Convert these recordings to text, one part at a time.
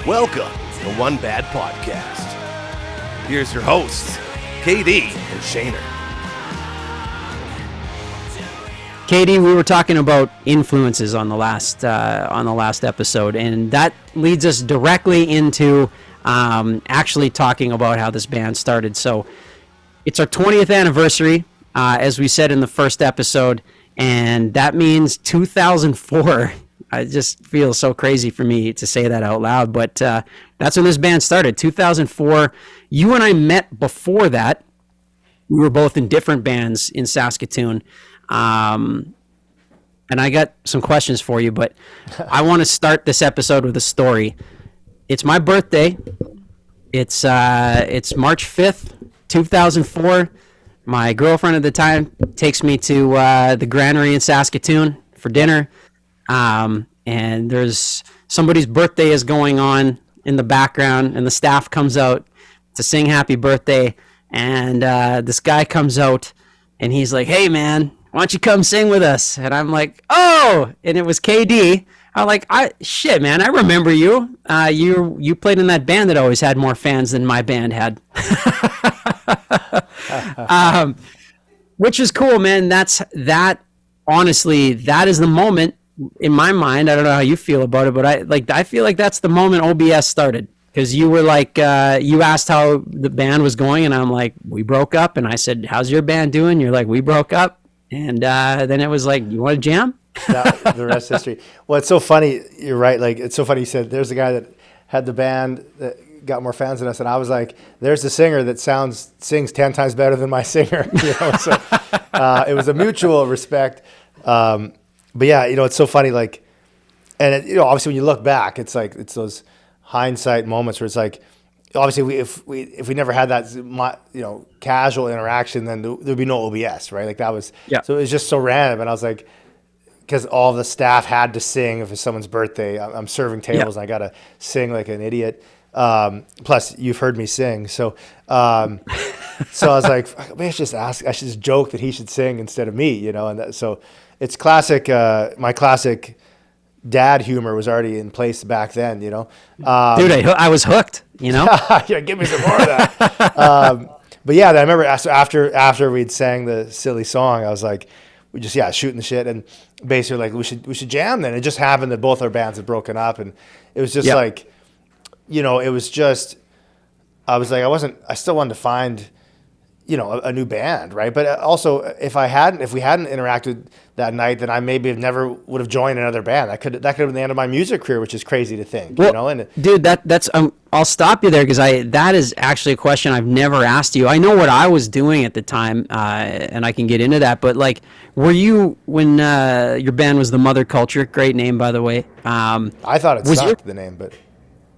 Welcome to One Bad Podcast. Here's your hosts, KD and Shaner. KD, we were talking about influences on the last episode, and that leads us directly into actually talking about how this band started. So it's our 20th anniversary, as we said in the first episode, and that means 2004. It just feels so crazy for me to say that out loud, but that's when this band started, 2004. You and I met before that. We were both in different bands in Saskatoon. And I got some questions for you, but I want to start this episode with a story. It's my birthday. It's March 5th, 2004. My girlfriend at the time takes me to the granary in Saskatoon for dinner. And there's somebody's birthday is going on in the background, and the staff comes out to sing happy birthday. And this guy comes out, and he's like, "Hey, man, why don't you come sing with us?" And I'm like, "Oh!" And it was KD. I'm like, "Shit, man, I remember you. You played in that band that always had more fans than my band had." Which is cool, man. Honestly, that is the moment in my mind. I don't know how you feel about it, but I feel like that's the moment OBS started. Because you were like, you asked how the band was going, and I'm like, "We broke up." And I said, "How's your band doing?" You're like, "We broke up." And then it was like, "You want to jam?" The rest is history. Well, it's so funny. You're right. Like, it's so funny. You said there's a guy that had the band that got more fans than us, and I was like, there's the singer that sings 10 times better than my singer. So it was a mutual respect. But yeah, it's so funny. Like, and obviously when you look back, it's like it's those hindsight moments where it's like, obviously if we never had that casual interaction, then there'd be no OBS, right? Like that was, yeah. So it was just so random, and I was like, because all the staff had to sing if it's someone's birthday. I'm serving tables, and I gotta sing like an idiot. Plus, you've heard me sing, so I was like, maybe I should just joke that he should sing instead of me, And so it's classic. My classic dad humor was already in place back then, Dude, I was hooked, Yeah, give me some more of that. But yeah, I remember after we'd sang the silly song, I was like, we just shooting the shit, and basically like we should jam. Then it just happened that both our bands had broken up, and it was just like, it was just, I was like, I still wanted to find, a new band, right? But also, if we hadn't interacted that night, then I maybe never would have joined another band. That could have been the end of my music career, which is crazy to think, Well, And dude, that's I'll stop you there because that is actually a question I've never asked you. I know what I was doing at the time, and I can get into that. But like, were you when your band was the Mother Culture? Great name, by the way. I thought it sucked, the name, but.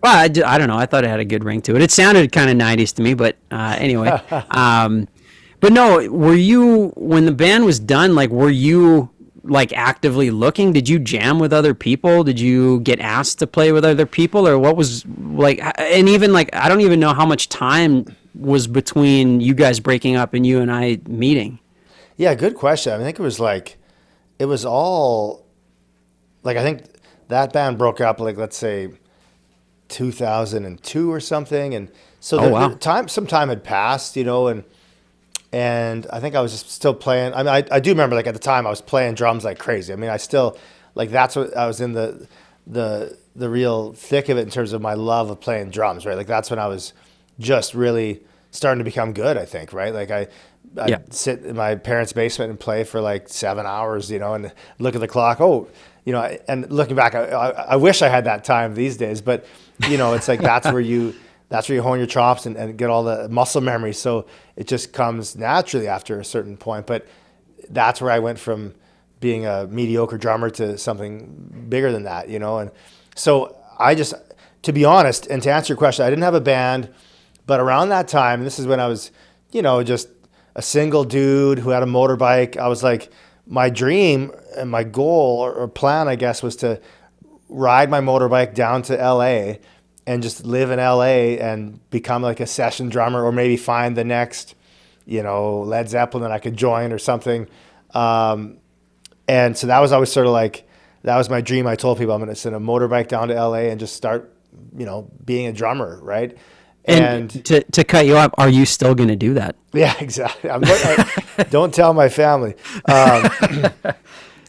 Well, I don't know. I thought it had a good ring to it. It sounded kind of 90s to me, but anyway. But no, were you, when the band was done, like, were you, like, actively looking? Did you jam with other people? Did you get asked to play with other people? Or what was, like, and even, like, I don't even know how much time was between you guys breaking up and you and I meeting. Yeah, good question. I think it was all, like, I think that band broke up, like, let's say, 2002 or something, and so some time had passed, and I think I was just still playing. I mean, I do remember, like, at the time I was playing drums like crazy. I mean, I still, like, that's what I was in the real thick of it in terms of my love of playing drums, right? Like that's when I was just really starting to become good, I think, right? Like I'd sit in my parents' basement and play for like 7 hours, and look at the clock. And looking back, I wish I had that time these days, but it's like that's where you hone your chops and get all the muscle memory. So it just comes naturally after a certain point. But that's where I went from being a mediocre drummer to something bigger than that, And so to be honest, and to answer your question, I didn't have a band, but around that time, this is when I was, just a single dude who had a motorbike. I was like, my dream and my goal or plan, I guess, was to ride my motorbike down to LA and just live in LA and become like a session drummer, or maybe find the next, Led Zeppelin that I could join or something. And so that was always sort of like, that was my dream. I told people I'm going to send a motorbike down to LA and just start being a drummer, right? And to cut you off, are you still going to do that? Yeah, exactly. Don't tell my family.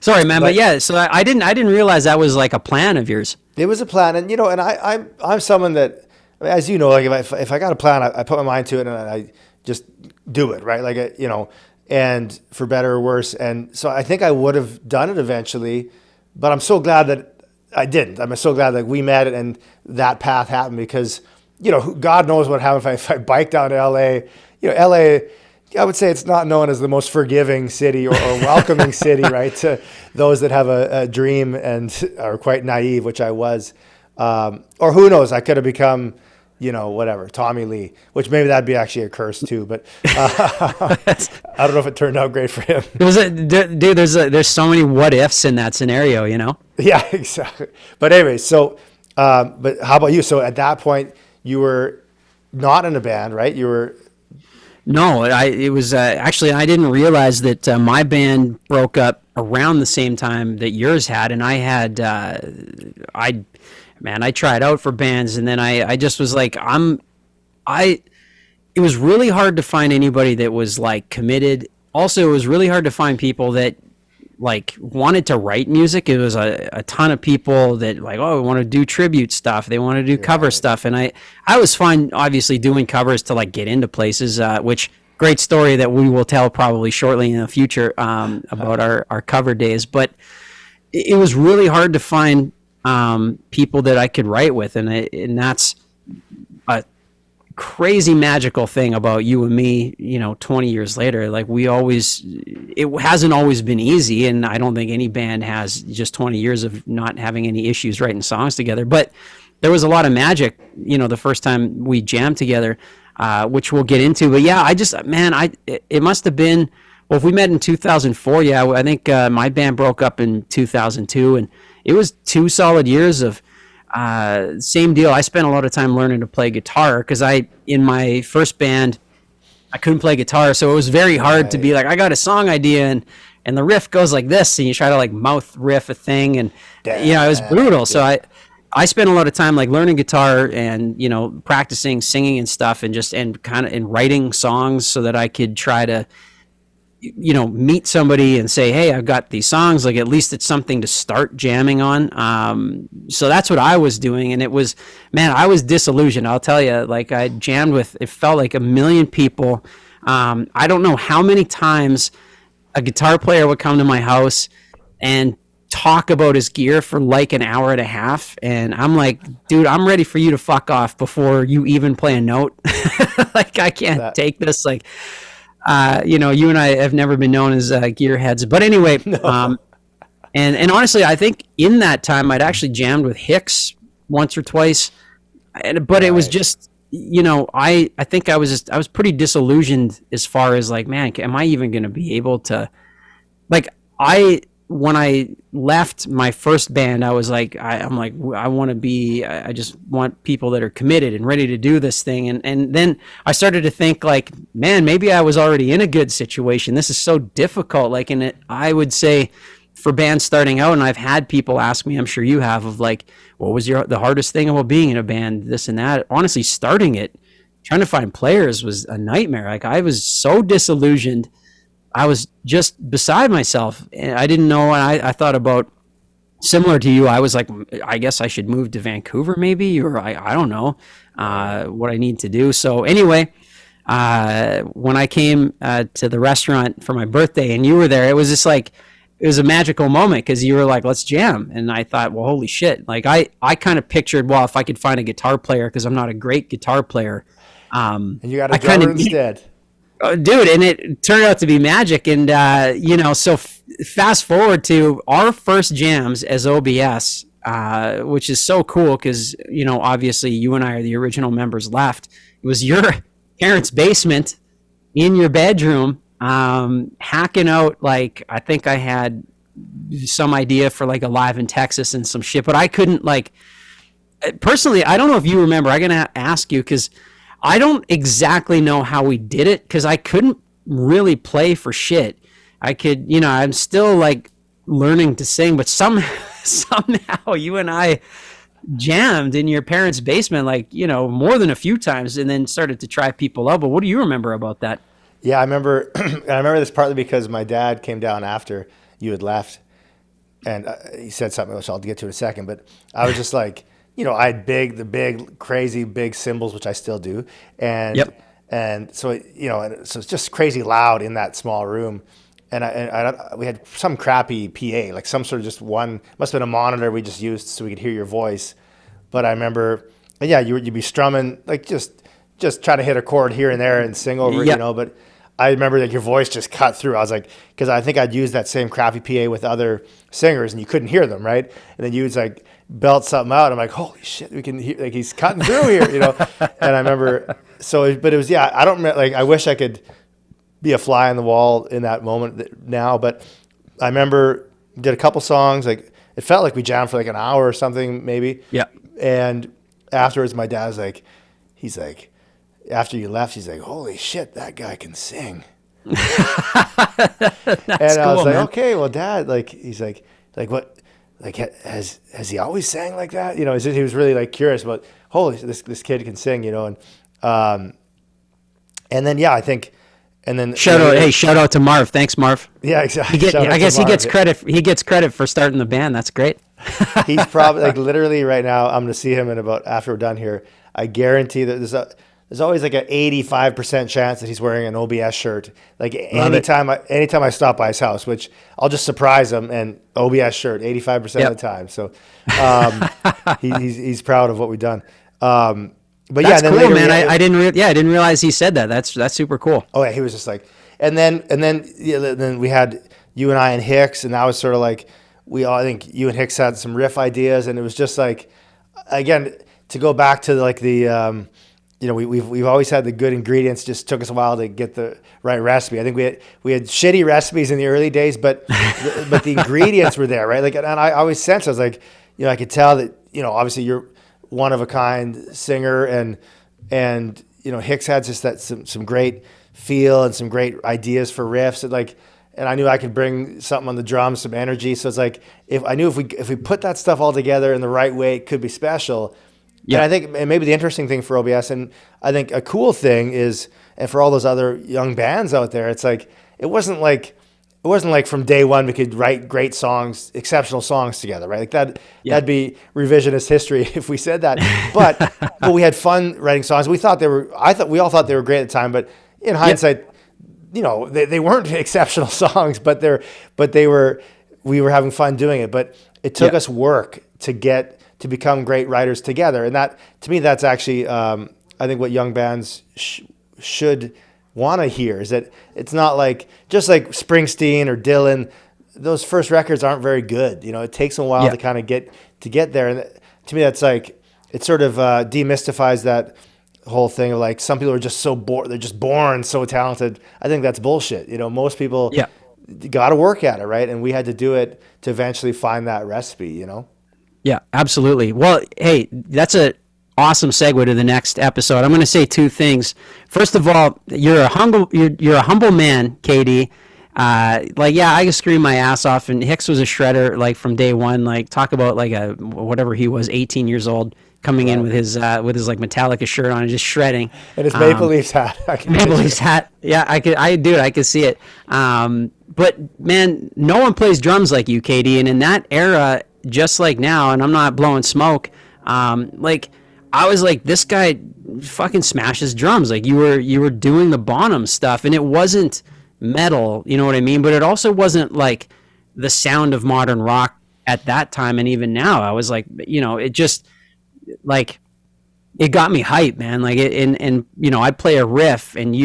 Sorry, man, but yeah. So I didn't realize that was like a plan of yours. It was a plan, and I'm someone that, as you know, like if I got a plan, I put my mind to it and I just do it, right? Like and for better or worse. And so I think I would have done it eventually, but I'm so glad that I didn't. I'm so glad that we met and that path happened, because God knows what happened if I biked down to LA. LA, I would say it's not known as the most forgiving city or welcoming city, right? To those that have a dream and are quite naive, which I was. Or who knows, I could have become, whatever, Tommy Lee, which maybe that'd be actually a curse too. But I don't know if it turned out great for him. There's so many what ifs in that scenario, Yeah, exactly. But anyway, so, but how about you? So at that point, you were not in a band, right? You were. No, it was actually, I didn't realize that my band broke up around the same time that yours had, and I had I tried out for bands, and then I just was like, it was really hard to find anybody that was like committed. Also, it was really hard to find people that like wanted to write music. It was a ton of people that like, we want to do tribute stuff. They want to do cover stuff. And I was fine, obviously, doing covers to like get into places, which great story that we will tell probably shortly in the future about our cover days. But it was really hard to find people that I could write with. And that's a crazy magical thing about you and me, 20 years later. Like it hasn't always been easy, and I don't think any band has just 20 years of not having any issues writing songs together. But there was a lot of magic, the first time we jammed together, which we'll get into. But yeah, it must have been, well, if we met in 2004, yeah, I think my band broke up in 2002, and it was 2 solid years of same deal. I spent a lot of time learning to play guitar, because in my first band, I couldn't play guitar. So it was very hard to be like, I got a song idea and the riff goes like this. And you try to like mouth riff a thing. And, it was brutal. So I spent a lot of time like learning guitar and, practicing singing and stuff, and kind of writing songs so that I could try to, meet somebody and say, hey, I've got these songs, like at least it's something to start jamming on. So that's what I was doing. And it was, man, I was disillusioned. I'll tell you, like I jammed with, it felt like a million people. I don't know how many times a guitar player would come to my house and talk about his gear for like an hour and a half. And I'm like, dude, I'm ready for you to fuck off before you even play a note. Like, I can't take this. Like, you and I have never been known as gearheads, but anyway, no. And honestly, I think in that time I'd actually jammed with Hicks once or twice, but it was just, I think I was pretty disillusioned as far as like, man, am I even going to be able to, like, when I left my first band, I was like, I just want people that are committed and ready to do this thing. And then I started to think like, man, maybe I was already in a good situation. This is so difficult. Like, I would say for bands starting out, and I've had people ask me, I'm sure you have, of like, what was the hardest thing about being in a band, this and that. Honestly, starting it, trying to find players was a nightmare. Like, I was so disillusioned. I was just beside myself, and I didn't know. And I thought about, similar to you, I was like, I guess I should move to Vancouver maybe, or I don't know what I need to do. So anyway, when I came to the restaurant for my birthday and you were there, it was just like, it was a magical moment, because you were like, let's jam. And I thought, well, holy shit. Like I kind of pictured, well, if I could find a guitar player, because I'm not a great guitar player. And you got a drummer instead. Dude, and it turned out to be magic. And, so fast forward to our first jams as OBS, which is so cool because, obviously you and I are the original members left. It was your parents' basement in your bedroom, hacking out, like, I think I had some idea for like a Live in Texas and some shit, but I couldn't, like, personally, I don't know if you remember, I'm going to ask you, because I don't exactly know how we did it, because I couldn't really play for shit. I could, I'm still like learning to sing, but somehow you and I jammed in your parents' basement, like, you know, more than a few times, and then started to try people out. But what do you remember about that? Yeah, I remember. I remember this partly because my dad came down after you had left, and he said something which I'll get to in a second. But I was just like, you know, I had the big, crazy, big cymbals, which I still do, and and so you know, and so it's just crazy loud in that small room. And we had some crappy PA, like some sort of just one, must have been a monitor we just used so we could hear your voice. But I remember, yeah, you'd be strumming, like just trying to hit a chord here and there and sing over it, you know. But I remember that your voice just cut through. I was like, because I think I'd used that same crappy PA with other singers and you couldn't hear them, right? And then you'd like belt something out. I'm like, holy shit, we can hear, like he's cutting through here, you know. And I remember, but it was, yeah, I don't remember, like I wish I could be a fly on the wall in that moment now, but I remember did a couple songs, like it felt like we jammed for like an hour or something maybe. Yeah. And afterwards my dad's like, he's like, after you left, he's like, holy shit, that guy can sing. And I was like, man. Okay, well, Dad, like, he's like what, like, has he always sang like that? You know, he was really like curious about, holy, this kid can sing, you know, and then, yeah, I think, and then shout out to Marv. Thanks, Marv. Yeah, exactly. I guess he gets credit. He gets credit for starting the band. That's great. He's probably like literally right now. I'm going to see him in about after we're done here. I guarantee that there's always like an 85% chance that he's wearing an OBS shirt. Like anytime I stop by his house, which I'll just surprise him and OBS shirt 85% of the time. So he's proud of what we've done. But that's yeah, cool, man. I didn't realize he said that. That's super cool. Oh yeah, he was just like, and then we had you and I and Hicks, and that was sort of like I think you and Hicks had some riff ideas, and it was just like, again, to go back to like the, you know, we've always had the good ingredients. Just took us a while to get the right recipe. I think we had shitty recipes in the early days, but the ingredients were there, right? Like, and I always sensed, I was like, you know, I could tell that, you know, obviously you're one of a kind singer, and you know, Hicks had just that some great feel and some great ideas for riffs, and I knew I could bring something on the drums, some energy. So it's like if we put that stuff all together in the right way, it could be special. Yeah. And I think, and maybe the interesting thing for OBS, and I think a cool thing is, and for all those other young bands out there, it's like it wasn't like from day one we could write great songs, exceptional songs together, right? Like that'd be revisionist history if we said that. But we had fun writing songs. We all thought they were great at the time, but in hindsight, you know, they weren't exceptional songs, but we were having fun doing it. But it took us work to become great writers together, and that, to me, that's actually I think what young bands should want to hear, is that it's not like, just like Springsteen or Dylan, those first records aren't very good. You know, it takes them a while to kind of get there. And to me, that's like, it sort of demystifies that whole thing of like, some people are just so they're just born so talented. I think that's bullshit. You know, most people got to work at it, right? And we had to do it to eventually find that recipe, you know? Yeah, absolutely. Well, hey, that's a awesome segue to the next episode. I'm going to say two things. First of all, you're a humble man, KD. Like, yeah, I can scream my ass off, and Hicks was a shredder, like, from day one. Like, talk about like whatever he was, 18 years old, coming in with his like Metallica shirt on and just shredding. And his Maple Leafs hat. Maple Leafs hat. Yeah, I could see it. But man, no one plays drums like you, KD. And in that era, just like now, and I'm not blowing smoke, like, I was like, this guy fucking smashes drums. Like, you were doing the Bonham stuff, and it wasn't metal, you know what I mean? But it also wasn't like the sound of modern rock at that time, and even now, I was like, you know, it just, like, it got me hyped, man. Like, and you know, I'd play a riff, and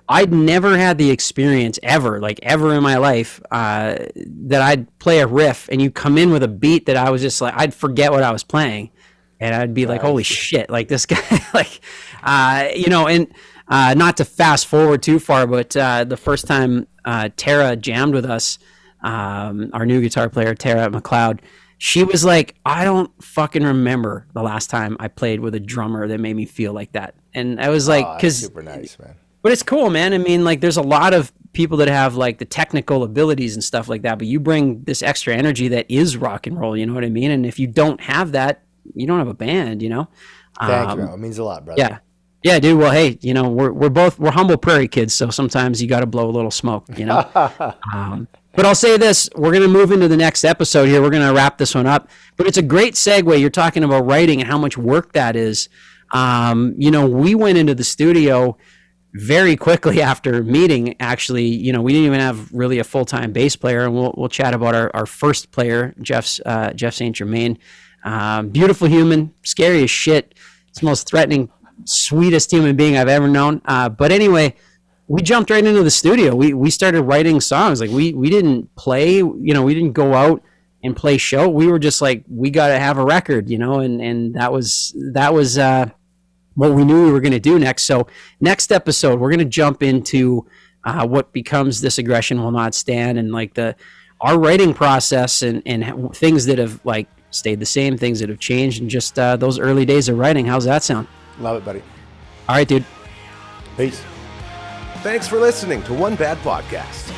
I'd never had the experience ever in my life, that I'd play a riff, and you come in with a beat that I was just like, I'd forget what I was playing. And I'd be like, holy shit, like this guy, like, you know, and not to fast forward too far, but the first time Tara jammed with us, our new guitar player, Tara McLeod, she was like, I don't fucking remember the last time I played with a drummer that made me feel like that. And I was like, because super nice, man. But it's cool, man. I mean, like, there's a lot of people that have like the technical abilities and stuff like that, but you bring this extra energy that is rock and roll, you know what I mean? And if you don't have that, a band, you know? Thank you, bro. It means a lot, brother. Yeah. Yeah, dude. Well, hey, you know, we're humble prairie kids, so sometimes you got to blow a little smoke, you know? But I'll say this, we're going to move into the next episode here. We're going to wrap this one up, but it's a great segue. You're talking about writing and how much work that is. You know, we went into the studio very quickly after meeting. Actually, you know, we didn't even have really a full-time bass player, and we'll chat about our first player, Jeff St. Germain. Beautiful human, scary as shit. It's the most threatening, sweetest human being I've ever known. But anyway, we jumped right into the studio. We started writing songs. Like we didn't play, you know, we didn't go out and play show. We were just like, we got to have a record, you know, and that was what we knew we were going to do next. So next episode, we're going to jump into what becomes This Aggression Will Not Stand, and like our writing process and things that have like stayed the same, things that have changed, and just those early days of writing. How's that sound? Love it, buddy. All right, dude. Peace. Thanks for listening to One Bad Podcast.